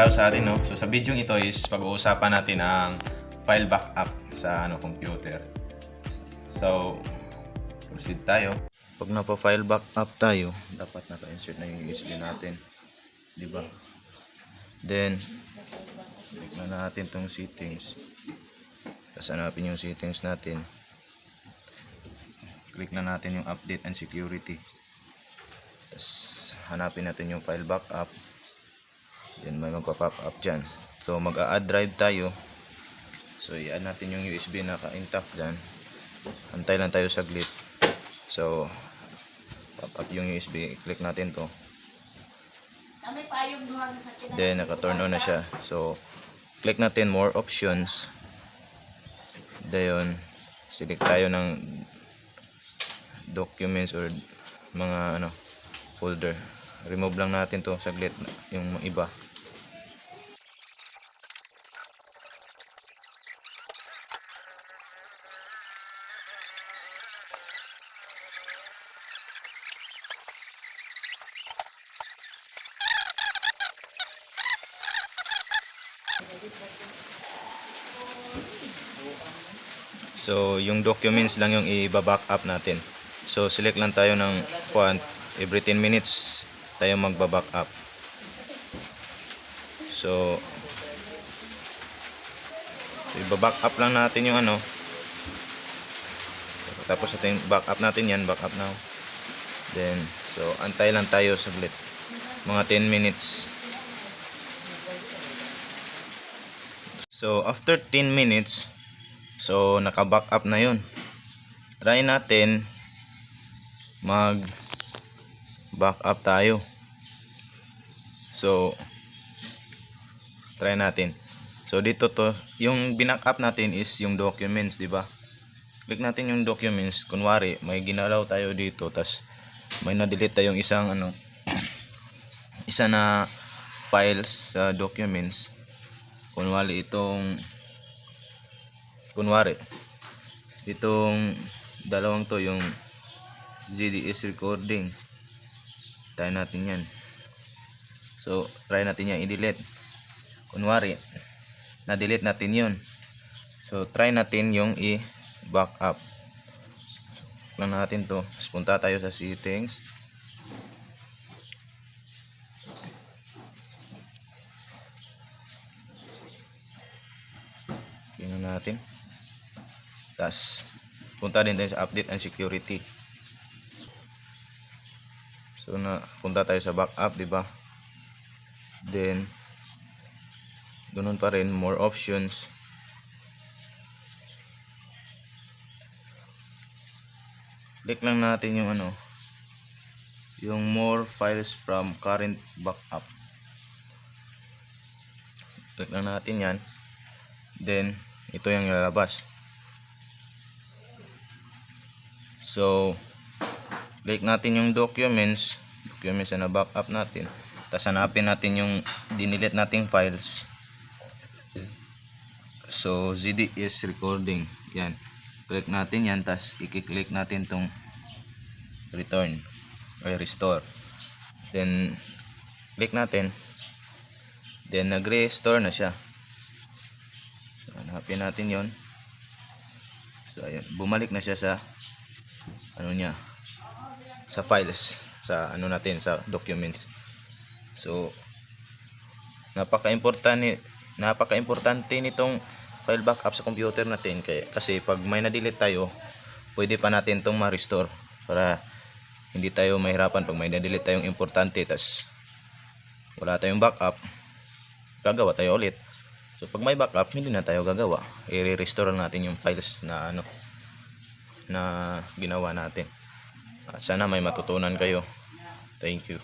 araw sa atin, no? So sa video ito is pag-uusapan natin ang file backup sa computer. So proceed tayo. Pag napa-file backup tayo, dapat naka-insert na yung USB natin, di ba? Then click na natin tong settings. Tapos hanapin yung settings natin. Click na natin yung update and security. Tapos hanapin natin yung file backup. Then may magpa-pop up dyan. So mag-a-add drive tayo. So i-add natin yung USB na ka-intact dyan. Antay lang tayo saglit. So pop up yung USB. Click natin to. Then naka-turn on na siya. So click natin more options. Dayon select tayo ng documents or mga folder. Remove lang natin to saglit yung iba. So yung documents lang yung i-backup natin. So select lang tayo ng font. Every 10 minutes tayo magba-backup. So i-backup lang natin yung tapos ating backup natin yan, backup now. Then so antay lang tayo saglit. Mga 10 minutes. So after 10 minutes, so naka-backup na yun. Try natin mag-backup tayo. So try natin. So dito to, yung binackup natin is yung documents, di ba? Click natin yung documents. Kunwari may ginalaw tayo dito, tas may na-delete tayong isang isa na files sa documents. Kunwari itong dalawang to, yung ZDS recording. Try natin yan. So try natin yan i-delete. Kunwari na-delete natin yun. So try natin yung i-backup. Lang natin to. Tapos punta tayo sa settings. Tingnan natin. Tapos punta din tayo sa update and security. So punta tayo sa backup, di ba? Then ganoon pa rin, more options. Click lang natin yung yung more files from current backup. Click lang natin yan. Then ito yung lalabas. So click natin yung documents na backup natin. Tapos hanapin natin yung dinelete nating files. So ZDS recording. Yan. Click natin yan. Tapos i-click natin tong return or restore. Then click natin. Then nag-restore na siya. So hanapin natin yon. So ayan, bumalik na siya sa sa files, sa natin, sa documents. So napaka-importante nitong file backup sa computer natin, kasi pag may na-delete tayo, pwede pa natin tong ma-restore para hindi tayo mahirapan pag may na-delete tayong importante tas wala tayong backup, gagawa tayo ulit. So pag may backup, hindi na tayo gagawa, i-restore natin yung files na na ginawa natin. Sana may matutunan kayo. Thank you.